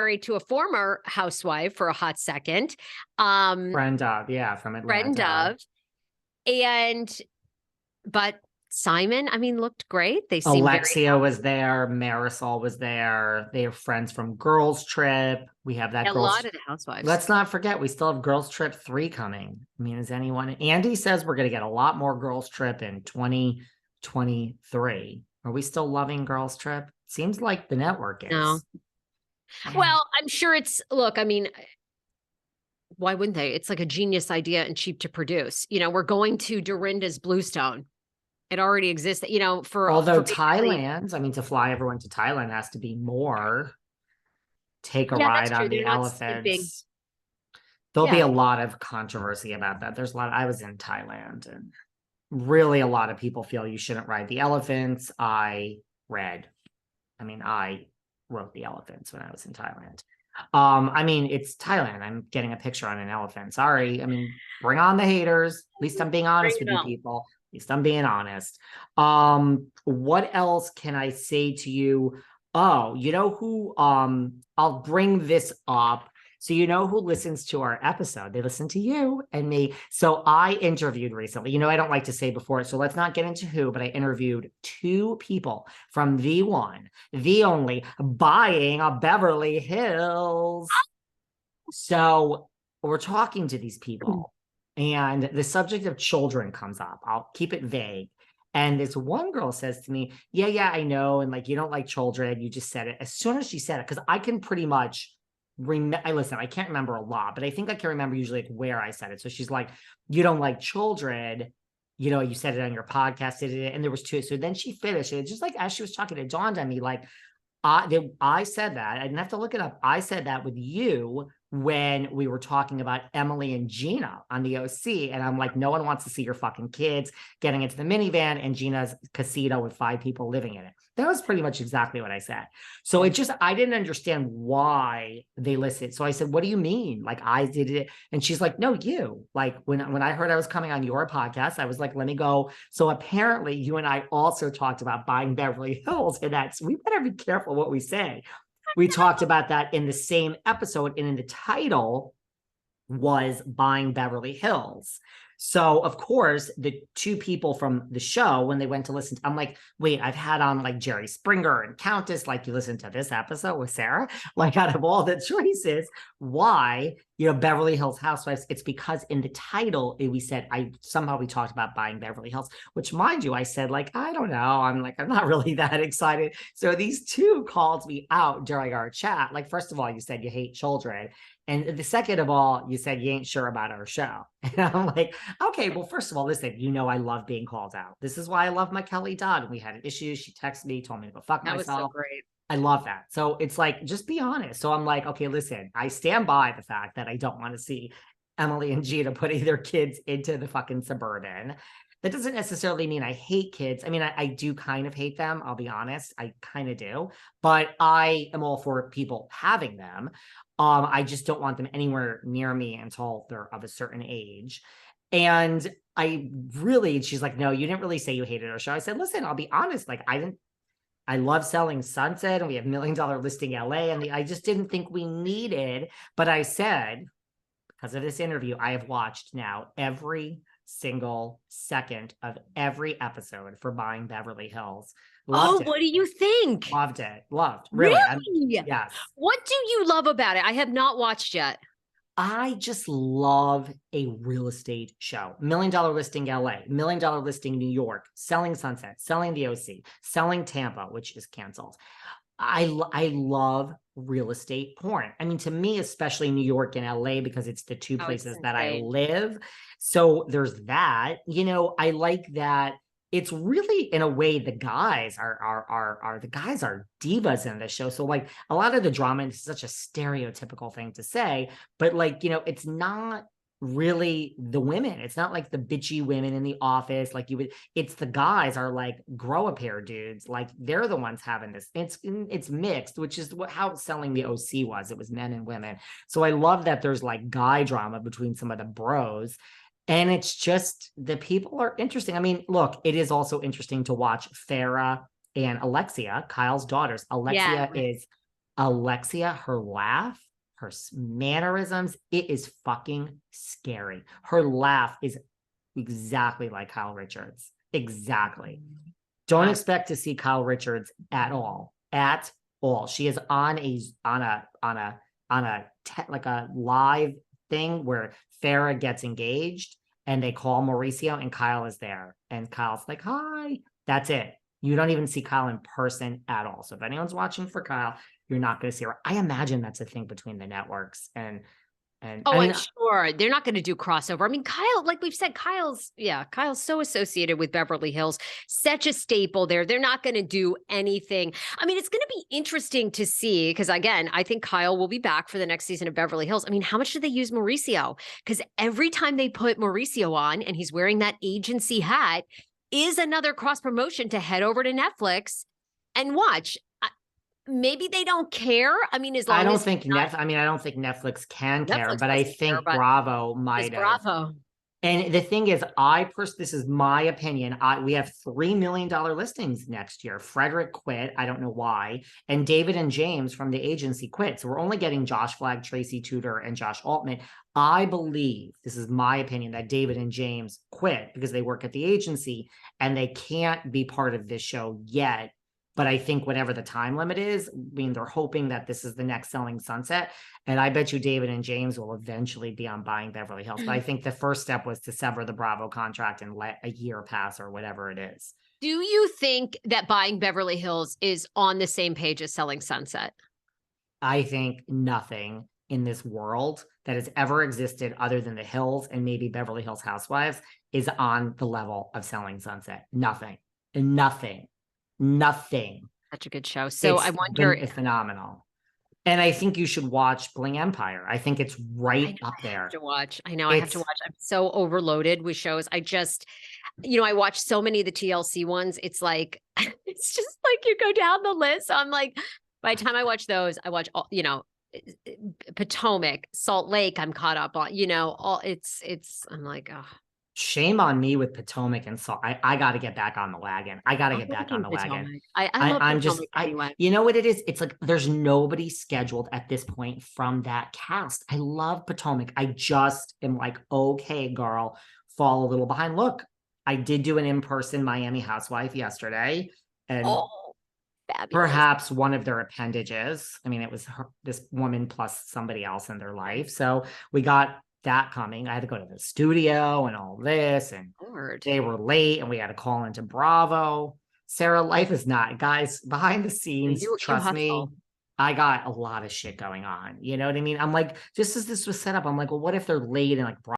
married to a former housewife for a hot second. Friend of, yeah, from Atlanta. Friend of. But Simon, I mean, looked great. They seemed Alexia was there. Marisol was there. They are friends from Girls Trip. We have that a lot of the housewives. Let's not forget, we still have Girls Trip 3 coming. I mean, is anyone? Andy says we're going to get a lot more Girls Trip in 2023. Are we still loving Girls Trip? Seems like the network is. No. Well, I'm sure look, I mean, why wouldn't they? It's like a genius idea and cheap to produce. We're going to Dorinda's Bluestone. It already exists, although Thailand, I mean, to fly everyone to Thailand has to be more. Take a ride on the elephants. There'll be a lot of controversy about that. There's a lot. I was in Thailand, and really a lot of people feel you shouldn't ride the elephants. I wrote the elephants when I was in Thailand. I mean, it's Thailand. I'm getting a picture on an elephant. Sorry. I mean, bring on the haters. At least I'm being honest with you people. At least I'm being honest. What else can I say to you? Oh, you know who? I'll bring this up. So you know who listens to our episode? They listen to you and me. So I interviewed recently. I don't like to say before, so let's not get into who, but I interviewed 2 people from the one, the only, Buying a Beverly Hills. So we're talking to these people, and the subject of children comes up. I'll keep it vague. And this one girl says to me, yeah, I know. And you don't like children. You just said it. As soon as she said it, because I can pretty much I can't remember a lot, but I think I can remember usually where I said it. So she's like, you don't like children. You said it on your podcast, and there was 2. So then she finished it. Just as she was talking, it dawned on me, I said that. I didn't have to look it up. I said that with you when we were talking about Emily and Gina on the OC. And I'm like, no one wants to see your fucking kids getting into the minivan and Gina's casino with 5 people living in it. That was pretty much exactly what I said. So I didn't understand why they listened. So I said, what do you mean? I did it. And she's like, no, you. When I heard I was coming on your podcast, I was like, let me go. So apparently you and I also talked about Buying Beverly Hills, and we better be careful what we say. We talked about that in the same episode, and in the title was Buying Beverly Hills. So, of course, the 2 people from the show, when they went to listen, I'm like, wait, I've had on Jerry Springer and Countess, you listened to this episode with Sarah, out of all the choices, why, Beverly Hills Housewives? It's because in the title, we said, we talked about Buying Beverly Hills, which, mind you, I said, I don't know. I'm not really that excited. So these 2 called me out during our chat. First of all, you said you hate children. And the second of all, you said you ain't sure about our show. And I'm like, okay, well, first of all, listen, I love being called out. This is why I love my Kelly Dodd. We had an issue. She texted me, told me to go fuck myself. That was so great. I love that. So it's just be honest. So I'm like, okay, listen, I stand by the fact that I don't want to see Emily and Gina putting their kids into the fucking Suburban. That doesn't necessarily mean I hate kids. I mean, I do kind of hate them. I'll be honest. I kind of do. But I am all for people having them. I just don't want them anywhere near me until they're of a certain age. And she's like, no, you didn't really say you hated our show. I said, listen, I'll be honest. I love Selling Sunset, and we have $1 Million Listing LA. And I just didn't think we needed, but I said, because of this interview, I have watched now every single second of every episode for Buying Beverly Hills. Loved it. What do you think? Loved it. Loved. Really? Yes. What do you love about it? I have not watched yet. I just love a real estate show. $1 Million Listing LA, $1 Million Listing New York, Selling Sunset, Selling the OC, Selling Tampa, which is canceled. I love real estate porn. I mean, to me, especially New York and LA, because it's the 2 places that I live. So there's that, I like that. It's really, in a way, the guys are divas in this show. So a lot of the drama is such a stereotypical thing to say, but it's not really the women. It's not the bitchy women in the office. It's the guys are grow a pair dudes. They're the ones having this. It's mixed, which is how Selling the OC was. It was men and women. So I love that there's guy drama between some of the bros. And it's just, the people are interesting. I mean, look, it is also interesting to watch Farrah and Alexia, Kyle's daughters. Alexia is Alexia, her laugh, her mannerisms, it is fucking scary. Her laugh is exactly like Kyle Richards. Exactly. Don't expect to see Kyle Richards at all. At all. She is on a like a live thing where Farrah gets engaged and they call Mauricio and Kyle is there. And Kyle's like, hi. That's it. You don't even see Kyle in person at all. So if anyone's watching for Kyle, you're not going to see her. I imagine that's a thing between the networks. And Oh, I mean, I'm sure they're not going to do crossover. I mean, Kyle, like we've said, Kyle's so associated with Beverly Hills, such a staple there. They're not going to do anything. I mean, it's going to be interesting to see because, again, I think Kyle will be back for the next season of Beverly Hills. I mean, how much do they use Mauricio? Because every time they put Mauricio on and he's wearing that agency hat is another cross promotion to head over to Netflix and watch. Maybe they don't care. I mean, as long I don't as think I don't think Netflix can care, Netflix but I doesn't care, think but Bravo it's might have. Bravo. And the thing is, this is my opinion. We have $3 million listings next year. Frederick quit. I don't know why. And David and James from the agency quit. So we're only getting Josh Flagg, Tracy Tudor, and Josh Altman. I believe, this is my opinion, that David and James quit because they work at the agency and they can't be part of this show yet. But I think whatever the time limit is, I mean, they're hoping that this is the next Selling Sunset. And I bet you David and James will eventually be on Buying Beverly Hills. But I think the first step was to sever the Bravo contract and let a year pass or whatever it is. Do you think that Buying Beverly Hills is on the same page as Selling Sunset? I think nothing in this world that has ever existed other than the Hills and maybe Beverly Hills Housewives is on the level of Selling Sunset. Nothing. Such a good show. So I wonder, it's phenomenal. And I think you should watch Bling Empire. I think it's right up there. I have to watch. I know I have to watch. I'm so overloaded with shows. I just, I watch so many of the TLC ones. It's like, it's just like you go down the list. I'm like, by the time I watch those, I watch all, Potomac, Salt Lake. I'm caught up on, all I'm like, oh. Shame on me with Potomac and Salt. I got to get back on the wagon. I got to get back on the wagon. I'm just, you know what it is? It's like there's nobody scheduled at this point from that cast. I love Potomac. I just am like, okay, girl, fall a little behind. Look, I did do an in-person Miami Housewife yesterday, and perhaps one of their appendages. I mean, it was this woman plus somebody else in their life. So we got that coming. I had to go to the studio and all this, and they were late and we had to call into Bravo. Sarah, life is not, guys, behind the scenes, trust me, I got a lot of shit going on. You know what I mean? I'm like, just as this was set up, I'm like, well, what if they're late and like